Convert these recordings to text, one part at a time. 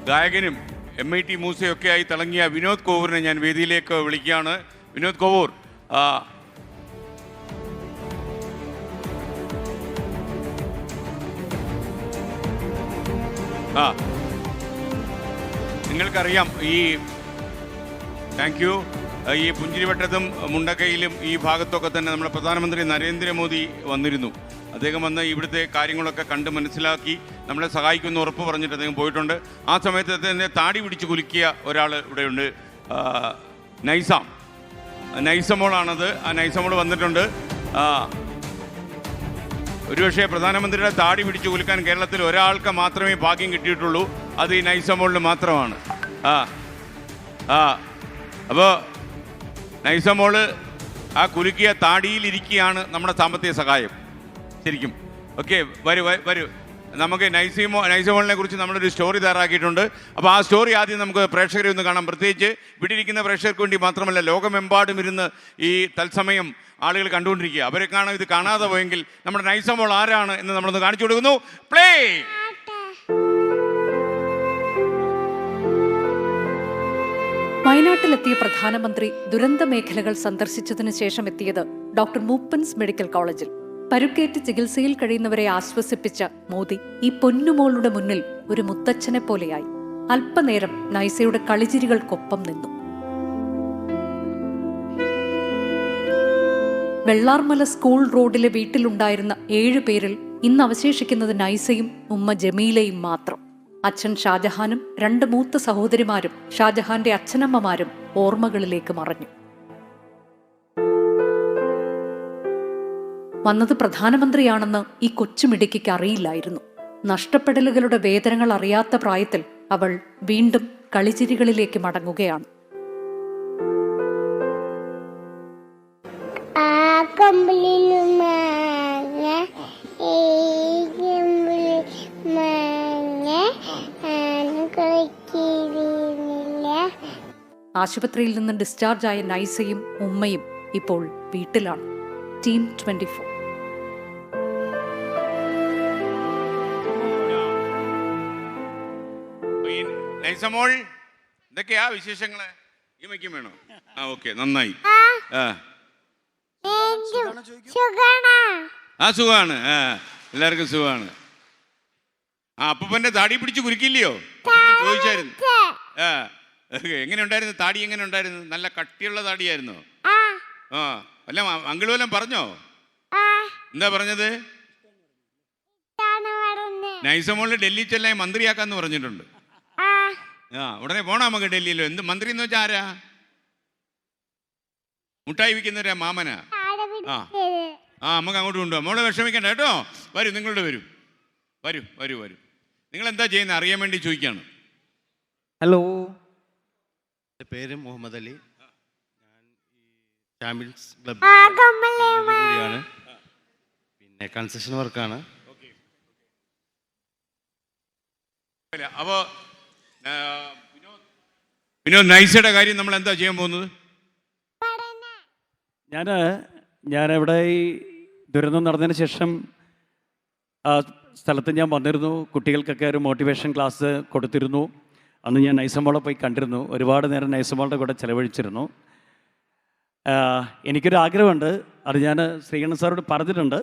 ഗായകനും MIT മൂസയൊക്കെയായി തിളങ്ങിയ വിനോദ് കോവൂറിനെ ഞാൻ വേദിയിലേക്ക് വിളിക്കുകയാണ്. വിനോദ് കോവൂർ, നിങ്ങൾക്കറിയാം താങ്ക് യു, ഈ പുഞ്ചിരിവട്ടത്തും മുണ്ടക്കയിലും ഈ ഭാഗത്തൊക്കെ തന്നെ നമ്മുടെ പ്രധാനമന്ത്രി നരേന്ദ്രമോദി വന്നിരുന്നു. അദ്ദേഹം വന്ന് ഇവിടുത്തെ കാര്യങ്ങളൊക്കെ കണ്ട് മനസ്സിലാക്കി നമ്മളെ സഹായിക്കുമെന്ന് ഉറപ്പ് പറഞ്ഞിട്ട് അദ്ദേഹം പോയിട്ടുണ്ട്. ആ സമയത്ത് തന്നെ താടി പിടിച്ച് കുലുക്കിയ ഒരാൾ ഇവിടെയുണ്ട്, നൈസമോളാണത്. ആ നൈസമോൾ വന്നിട്ടുണ്ട്. ഒരുപക്ഷെ പ്രധാനമന്ത്രിയുടെ താടി പിടിച്ച് കുലുക്കാൻ കേരളത്തിൽ ഒരാൾക്ക് മാത്രമേ ഭാഗ്യം കിട്ടിയിട്ടുള്ളൂ, അത് ഈ നൈസമോളിന് മാത്രമാണ്. അപ്പോൾ നൈസമോള് ആ കുലുക്കിയ താടിയിലിരിക്കുകയാണ് നമ്മുടെ സാമ്പത്തിക സഹായം ശരിക്കും. ഓക്കെ, വരൂ നമുക്ക് നൈസമോളിനെ കുറിച്ച് നമ്മളൊരു സ്റ്റോറി തയ്യാറാക്കിയിട്ടുണ്ട്. അപ്പോൾ ആ സ്റ്റോറി ആദ്യം നമുക്ക് പ്രേക്ഷകരെ ഒന്ന് കാണാം. പ്രത്യേകിച്ച് ഇവിടെ ഇരിക്കുന്ന പ്രേക്ഷകർക്ക് വേണ്ടി മാത്രമല്ല, ലോകമെമ്പാടും ഇരുന്ന് ഈ തത്സമയം ആളുകൾ കണ്ടുകൊണ്ടിരിക്കുക. അവരെക്കാണ് ഇത് കാണാതെ പോയെങ്കിൽ നമ്മുടെ നൈസമോൾ ആരാണ് എന്ന് നമ്മളൊന്ന് കാണിച്ചു കൊടുക്കുന്നു. പ്ലേ. വയനാട്ടിലെത്തിയ പ്രധാനമന്ത്രി ദുരന്ത മേഖലകൾ സന്ദർശിച്ചതിനു ശേഷം എത്തിയത് ഡോക്ടർ മൂപ്പൻസ് മെഡിക്കൽ കോളേജിൽ. പരുക്കേറ്റ് ചികിത്സയിൽ കഴിയുന്നവരെ ആശ്വസിപ്പിച്ച മോദി ഈ പൊന്നുമോളുടെ മുന്നിൽ ഒരു മുത്തച്ഛനെ പോലെയായി. അല്പനേരം നൈസയുടെ കളിചിരികൾക്കൊപ്പം നിന്നു. വെള്ളാർമല സ്കൂൾ റോഡിലെ വീട്ടിലുണ്ടായിരുന്ന 7 പേരിൽ ഇന്ന് അവശേഷിക്കുന്നത് നൈസയും ഉമ്മ ജമീലയും മാത്രം. അച്ഛൻ ഷാജഹാനും 2 മൂത്ത സഹോദരിമാരും ഷാജഹാന്റെ അച്ഛനമ്മമാരും ഓർമ്മകളിലേക്ക് മറഞ്ഞു. വന്നത് പ്രധാനമന്ത്രിയാണെന്ന് ഈ കൊച്ചുമിടുക്കിക്ക് അറിയില്ലായിരുന്നു. നഷ്ടപ്പെടലുകളുടെ വേദനകൾ അറിയാത്ത പ്രായത്തിൽ അവൾ വീണ്ടും കളിച്ചിരികളിലേക്ക് മടങ്ങുകയാണ്. ആശുപത്രിയിൽ നിന്ന് ഡിസ്ചാർജ് ആയ നൈസയും ഉമ്മയും ഇപ്പോൾ വീട്ടിലാണ്. ടീം 24. നൈസമോൾ, എന്തൊക്കെയാ വിശേഷങ്ങള്? ഈ മയ്ക്കും വേണോ? ഓക്കെ, നന്നായി. സുഖാണ്, എല്ലാവർക്കും സുഖാണ്. അപ്പൂപ്പന്റെ താടി പിടിച്ച് കുലുക്കില്ലയോ? ചോദിച്ചായിരുന്നു. എങ്ങനെ ഉണ്ടായിരുന്നു താടി? എങ്ങനെ ഉണ്ടായിരുന്നു? നല്ല കട്ടിയുള്ള താടിയായിരുന്നോ? അല്ല, അങ്കിൾ വല്ലതും പറഞ്ഞോ? എന്താ പറഞ്ഞത്? നൈസമോളിന് ഡൽഹി ചെല്ലാൻ മന്ത്രിയാക്കാന്ന് പറഞ്ഞിട്ടുണ്ട്. ഉടനെ പോണോ നമുക്ക് ഡൽഹിയിലോ? എന്ത് മന്ത്രി എന്ന് വെച്ചാ ആരാ? മുട്ടായി വിൽക്കുന്നവരാ, മാമനാ? നമുക്ക് അങ്ങോട്ട് കൊണ്ടുപോകാം. മോളെ വിഷമിക്കണ്ട കേട്ടോ. വരൂ, നിങ്ങളുടെ വരൂ. നിങ്ങൾ എന്താ ചെയ്യുന്നത് അറിയാൻ വേണ്ടി ചോദിക്കാണ്. ഹലോ, എൻ്റെ പേര് മുഹമ്മദ് അലി. ഞാൻ ഈ ചാമ്പ്യൻസ് ക്ലബ് കൂടിയാണ്, പിന്നെ കൺസ്ട്രക്ഷൻ വർക്കാണ്. അപ്പോൾ വിനോദ്, നൈസയുടെ കാര്യം നമ്മൾ എന്താ ചെയ്യാൻ പോകുന്നത്? ഞാനിവിടെ ഈ ദുരന്തം നടന്നതിന് ശേഷം ആ സ്ഥലത്ത് ഞാൻ വന്നിരുന്നു. കുട്ടികൾക്കൊക്കെ ഒരു മോട്ടിവേഷൻ ക്ലാസ് കൊടുത്തിരുന്നു. അന്ന് ഞാൻ നൈസമോളെ പോയി കണ്ടിരുന്നു. ഒരുപാട് നേരം നൈസമോളുടെ കൂടെ ചിലവഴിച്ചിരുന്നു. എനിക്കൊരു ആഗ്രഹമുണ്ട്, അത് ഞാൻ ശ്രീകണ്ഠൻ സാറോട് പറഞ്ഞിട്ടുണ്ട്.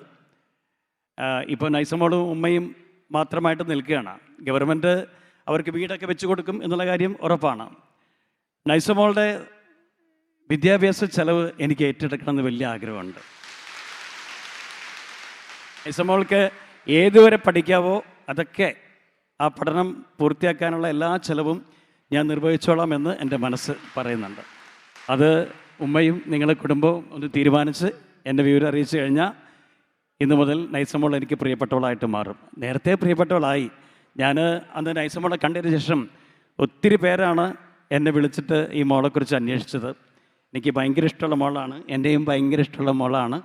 ഇപ്പോൾ നൈസമോളും ഉമ്മയും മാത്രമായിട്ട് നിൽക്കുകയാണ്. ഗവൺമെൻറ് അവർക്ക് വീടൊക്കെ വെച്ച് കൊടുക്കും എന്നുള്ള കാര്യം ഉറപ്പാണ്. നൈസമോളുടെ വിദ്യാഭ്യാസ ചെലവ് എനിക്ക് ഏറ്റെടുക്കണമെന്ന് വലിയ ആഗ്രഹമുണ്ട്. നൈസമോൾക്ക് ഏതുവരെ പഠിക്കാവോ അതൊക്കെ ആ പഠനം പൂർത്തിയാക്കാനുള്ള എല്ലാ ചെലവും ഞാൻ നിർവഹിച്ചോളാമെന്ന് എൻ്റെ മനസ്സ് പറയുന്നുണ്ട്. അത് ഉമ്മയും നിങ്ങളുടെ കുടുംബവും ഒന്ന് തീരുമാനിച്ച് എൻ്റെ വിവരം അറിയിച്ചു കഴിഞ്ഞാൽ ഇന്നു മുതൽ നൈസമോൾ എനിക്ക് പ്രിയപ്പെട്ടവളായിട്ട് മാറും. നേരത്തെ പ്രിയപ്പെട്ടവളായി. ഞാൻ അന്ന് നൈസമോളെ കണ്ടതിന് ശേഷം ഒത്തിരി പേരാണ് എന്നെ വിളിച്ചിട്ട് ഈ മോളെക്കുറിച്ച് അന്വേഷിച്ചത്. എനിക്ക് ഭയങ്കര ഇഷ്ടമുള്ള മോളാണ്, എൻ്റെയും ഭയങ്കര ഇഷ്ടമുള്ള മോളാണ്.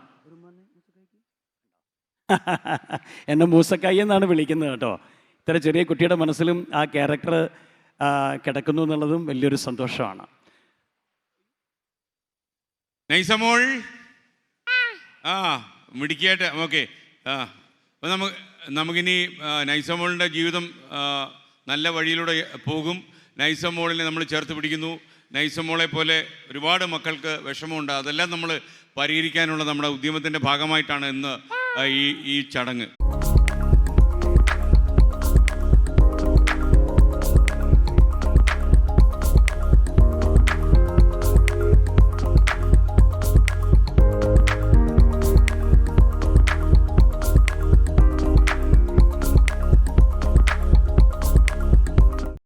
എന്നെ മൂസക്കായി എന്നാണ് വിളിക്കുന്നത് കേട്ടോ. ഇത്ര ചെറിയ കുട്ടിയുടെ മനസ്സിലും ആ ക്യാരക്ടർ കിടക്കുന്നു എന്നുള്ളതും വലിയൊരു സന്തോഷമാണ്. നൈസമോൾ, മിടുക്കിയായിട്ട്. ഓക്കെ, അപ്പോൾ നമുക്കിനി നൈസമോളിൻ്റെ ജീവിതം നല്ല വഴിയിലൂടെ പോകും. നൈസമോളിനെ നമ്മൾ ചേർത്ത് പിടിക്കുന്നു. നൈസമോളെ പോലെ ഒരുപാട് മക്കൾക്ക് വിഷമമുണ്ട്. അതെല്ലാം നമ്മൾ പരിഹരിക്കാനുള്ള നമ്മുടെ ഉദ്യമത്തിൻ്റെ ഭാഗമായിട്ടാണ് ഇന്ന് ഈ ചടങ്ങ്.